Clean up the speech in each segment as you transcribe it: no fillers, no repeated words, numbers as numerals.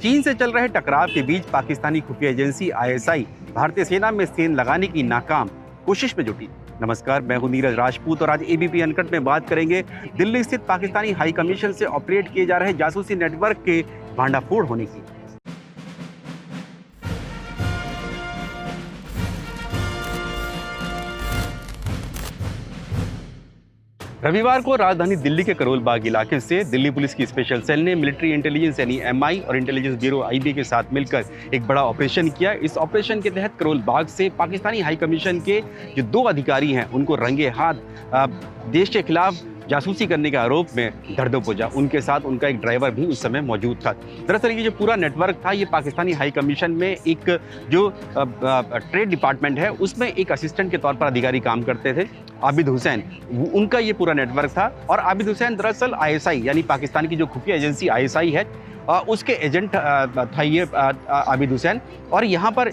चीन से चल रहे टकराव के बीच पाकिस्तानी खुफिया एजेंसी आईएसआई भारतीय सेना में सेंध लगाने की नाकाम कोशिश में जुटी। नमस्कार, मैं हूं नीरज राजपूत और आज एबीपी अनकट में बात करेंगे दिल्ली स्थित पाकिस्तानी हाई कमीशन से ऑपरेट किए जा रहे जासूसी नेटवर्क के भांडाफोड़ होने की। रविवार को राजधानी दिल्ली के करोल बाग इलाके से दिल्ली पुलिस की स्पेशल सेल ने मिलिट्री इंटेलिजेंस यानी एमआई और इंटेलिजेंस ब्यूरो आईबी के साथ मिलकर एक बड़ा ऑपरेशन किया। इस ऑपरेशन के तहत करोल बाग से पाकिस्तानी हाई कमीशन के जो 2 अधिकारी हैं उनको रंगे हाथ देश के खिलाफ जासूसी करने के आरोप में धर दबोचा। उनके साथ उनका एक ड्राइवर भी उस समय मौजूद था। दरअसल ये जो पूरा नेटवर्क था ये पाकिस्तानी हाई कमीशन में एक जो ट्रेड डिपार्टमेंट है उसमें एक असिस्टेंट के तौर पर अधिकारी काम करते थे, आबिद हुसैन, उनका ये पूरा नेटवर्क था। और आबिद हुसैन दरअसल आईएसआई यानी पाकिस्तान की जो खुफिया एजेंसी आईएसआई है उसके एजेंट था ये आबिद हुसैन। और यहाँ पर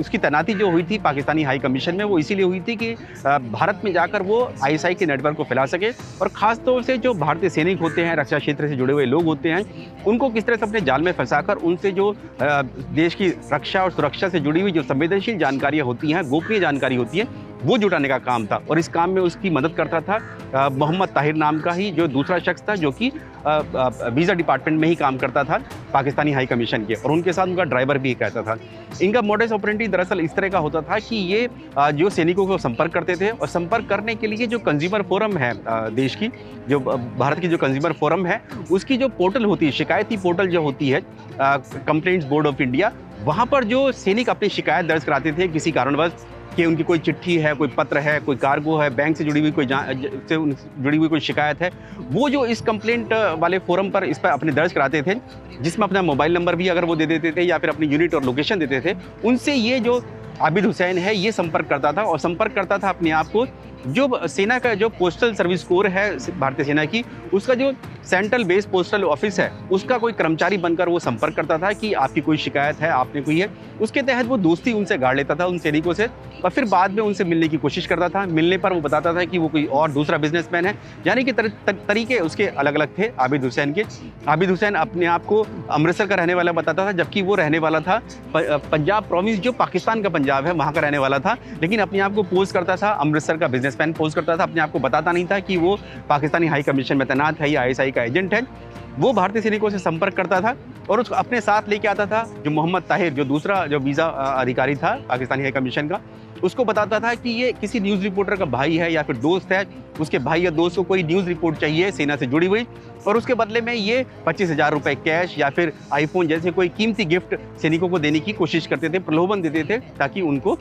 उसकी तैनाती जो हुई थी पाकिस्तानी हाई कमीशन में वो इसीलिए हुई थी कि भारत में जाकर वो आईएसआई के नेटवर्क को फैला सके और ख़ास तौर से जो भारतीय सैनिक होते हैं, रक्षा क्षेत्र से जुड़े हुए लोग होते हैं, उनको किस तरह से अपने जाल में फंसाकर उनसे जो देश की रक्षा और सुरक्षा से जुड़ी हुई जो संवेदनशील जानकारियाँ होती हैं, गोपनीय जानकारी होती है, वो जुटाने का काम था। और इस काम में उसकी मदद करता था मोहम्मद ताहिर नाम का ही जो दूसरा शख्स था जो कि वीज़ा डिपार्टमेंट में ही काम करता था पाकिस्तानी हाई कमीशन के, और उनके साथ उनका ड्राइवर भी कहता था। इनका मोडस ऑपरेंडी दरअसल इस तरह का होता था कि ये जो सैनिकों को संपर्क करते थे और संपर्क करने के लिए जो कंज्यूमर फोरम है देश की, जो भारत की जो कंज्यूमर फोरम है उसकी जो पोर्टल होती है, शिकायती पोर्टल जो होती है कंप्लेंट्स बोर्ड ऑफ इंडिया, वहाँ पर जो सैनिक अपनी शिकायत दर्ज कराते थे किसी कारणवश कि उनकी कोई चिट्ठी है, कोई पत्र है, कोई कार्गो है, बैंक से जुड़ी हुई कोई से जुड़ी हुई कोई शिकायत है, वो जो इस कंप्लेंट वाले फोरम पर इस पर अपने दर्ज कराते थे, जिसमें अपना मोबाइल नंबर भी अगर वो दे देते थे या फिर अपनी यूनिट और लोकेशन देते थे, उनसे ये जो आबिद हुसैन है ये संपर्क करता था। और संपर्क करता था अपने आप को जो सेना का जो पोस्टल सर्विस कोर है भारतीय सेना की, उसका जो सेंट्रल बेस पोस्टल ऑफिस है उसका कोई कर्मचारी बनकर वो संपर्क करता था कि आपकी कोई शिकायत है, आपने कोई है। उसके तहत वो दोस्ती उनसे गाड़ लेता था, उन सैनिकों से, और फिर बाद में उनसे मिलने की कोशिश करता था। मिलने पर वो बताता था कि वो कोई और दूसरा बिजनेसमैन है, यानी कि तरीके उसके अलग अलग थे आबिद हुसैन के। आबिद हुसैन अपने आप को अमृतसर का रहने वाला बताता था, जबकि वो रहने वाला था पंजाब प्रोविंस, जो पाकिस्तान का पंजाब है, वहाँ का रहने वाला था। लेकिन अपने आप को पोज करता था अमृतसर का बिजनेसमैन पोज करता था, अपने आप को बताता नहीं था कि वो पाकिस्तानी हाई कमीशन में तैनात है या आईएसआई का एजेंट है। वो भारतीय सैनिकों से संपर्क करता था और उसको अपने साथ लेके आता था। जो मोहम्मद ताहिर, जो दूसरा जो वीज़ा अधिकारी था पाकिस्तानी हाई कमीशन का, उसको बताता था कि ये किसी न्यूज़ रिपोर्टर का भाई है या फिर दोस्त है, उसके भाई या दोस्त को कोई न्यूज़ रिपोर्ट चाहिए सेना से जुड़ी हुई, और उसके बदले में ये 25,000 रुपये कैश या फिर आईफोन जैसे कोई कीमती गिफ्ट सैनिकों को देने की कोशिश करते थे, प्रलोभन देते थे ताकि उनको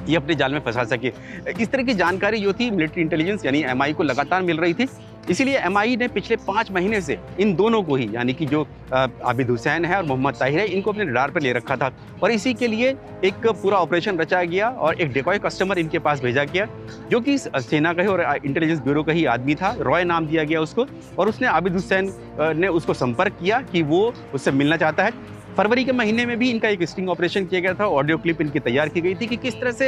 ये अपने जाल में फंसा सके। इस तरह की जानकारी जो थी मिलिट्री इंटेलिजेंस यानी एमआई को लगातार मिल रही थी। इसीलिए एमआई ने पिछले 5 महीने से इन दोनों को ही, यानी कि जो आबिद हुसैन है और मोहम्मद ताहिर है, इनको अपने रडार पर ले रखा था। और इसी के लिए एक पूरा ऑपरेशन रचाया गया और एक डेकॉय कस्टमर इनके पास भेजा गया जो कि सेना का ही और इंटेलिजेंस ब्यूरो का ही आदमी था। रॉय नाम दिया गया उसको, और उसने आबिद हुसैन ने उसको संपर्क किया कि वो उससे मिलना चाहता है। फरवरी के महीने में भी इनका एक स्टिंग ऑपरेशन किया गया था। ऑडियो क्लिप इनकी तैयार की गई थी कि किस तरह से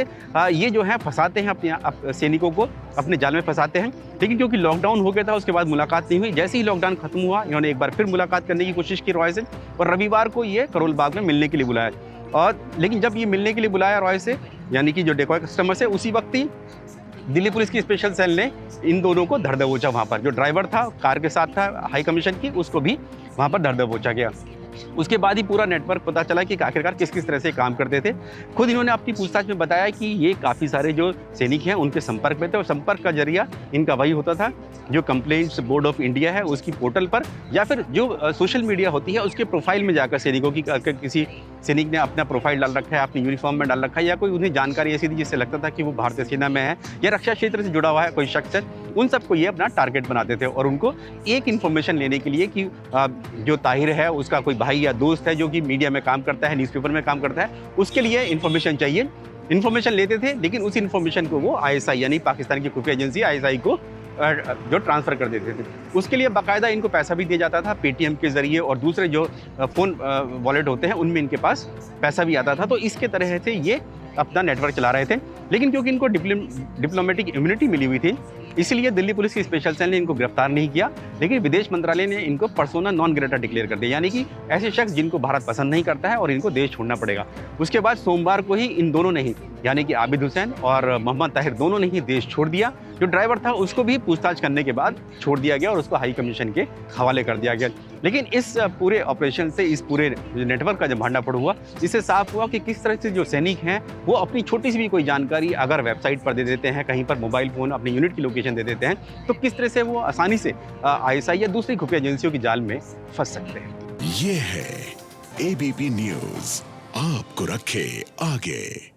ये जो है फंसाते हैं अपने सैनिकों को, अपने जाल में फंसाते हैं। लेकिन क्योंकि लॉकडाउन हो गया था उसके बाद मुलाकात नहीं हुई। जैसे ही लॉकडाउन खत्म हुआ इन्होंने एक बार फिर मुलाकात करने की कोशिश की रॉय से, और रविवार को ये करोल बाग में मिलने के लिए बुलाया। और लेकिन जब ये मिलने के लिए बुलाया रॉय से, यानी कि जो डेकॉय कस्टमर से, उसी वक्त ही दिल्ली पुलिस की स्पेशल सेल ने इन दोनों को धर दबोचा। वहाँ पर जो ड्राइवर था कार के साथ था हाई कमीशन की, उसको भी वहाँ पर धर दबोचा गया। उसके बाद ही पूरा नेटवर्क पता चला कि आखिरकार किस किस तरह से काम करते थे। खुद इन्होंने अपनी पूछताछ में बताया कि ये काफ़ी सारे जो सैनिक हैं उनके संपर्क में थे, और संपर्क का जरिया इनका वही होता था जो कंप्लेंट्स बोर्ड ऑफ इंडिया है उसकी पोर्टल पर, या फिर जो सोशल मीडिया होती है उसके प्रोफाइल में जाकर सैनिकों की, किसी सैनिक ने अपना प्रोफाइल डाल रखा है, अपनी यूनिफॉर्म में डाल रखा है, या कोई उन्हें जानकारी ऐसी थी जिससे लगता था कि वो भारतीय सेना में है या रक्षा क्षेत्र से जुड़ा हुआ है कोई शख्स है, उन सबको ये अपना टारगेट बनाते थे। और उनको एक इन्फॉर्मेशन लेने के लिए कि जो ताहिर है उसका कोई भाई या दोस्त है जो कि मीडिया में काम करता है, न्यूज़पेपर में काम करता है, उसके लिए इन्फॉर्मेशन चाहिए। इन्फॉर्मेशन लेते थे, लेकिन उस इन्फॉर्मेशन को वो आईएसआई यानी पाकिस्तान की खुफिया एजेंसी आईएसआई को जो ट्रांसफ़र कर देते थे। उसके लिए बाकायदा इनको पैसा भी दिया जाता था पेटीएम के ज़रिए, और दूसरे जो फ़ोन वॉलेट होते हैं उनमें इनके पास पैसा भी आता था। तो इसके तरह से ये अपना नेटवर्क चला रहे थे। लेकिन क्योंकि इनको डिप्लोमेटिक इम्यूनिटी मिली हुई थी, इसलिए दिल्ली पुलिस की स्पेशल सेल ने इनको गिरफ्तार नहीं किया, लेकिन विदेश मंत्रालय ने इनको पर्सोना नॉन ग्रेटा डिक्लेयर कर दिया, यानी कि ऐसे शख्स जिनको भारत पसंद नहीं करता है और इनको देश छोड़ना पड़ेगा। उसके बाद सोमवार को ही इन दोनों ने ही, यानी कि आबिद हुसैन और मोहम्मद ताहिर दोनों ने ही देश छोड़ दिया। जो ड्राइवर था उसको भी पूछताछ करने के बाद छोड़ दिया गया और उसको हाई कमीशन के हवाले कर दिया गया। लेकिन इस पूरे ऑपरेशन से, इस पूरे नेटवर्क का जब भंडाफोड़ हुआ, इससे साफ हुआ कि किस तरह से जो सैनिक हैं वो अपनी छोटी सी भी कोई जानकारी अगर वेबसाइट पर दे देते हैं, कहीं पर मोबाइल फ़ोन अपनी यूनिट की लोकेशन दे देते हैं, तो किस तरह से वो आसानी से आईएसआई या दूसरी खुफिया एजेंसियों की जाल में फंस सकते हैं। ये है एबीपी न्यूज़, आपको रखे आगे।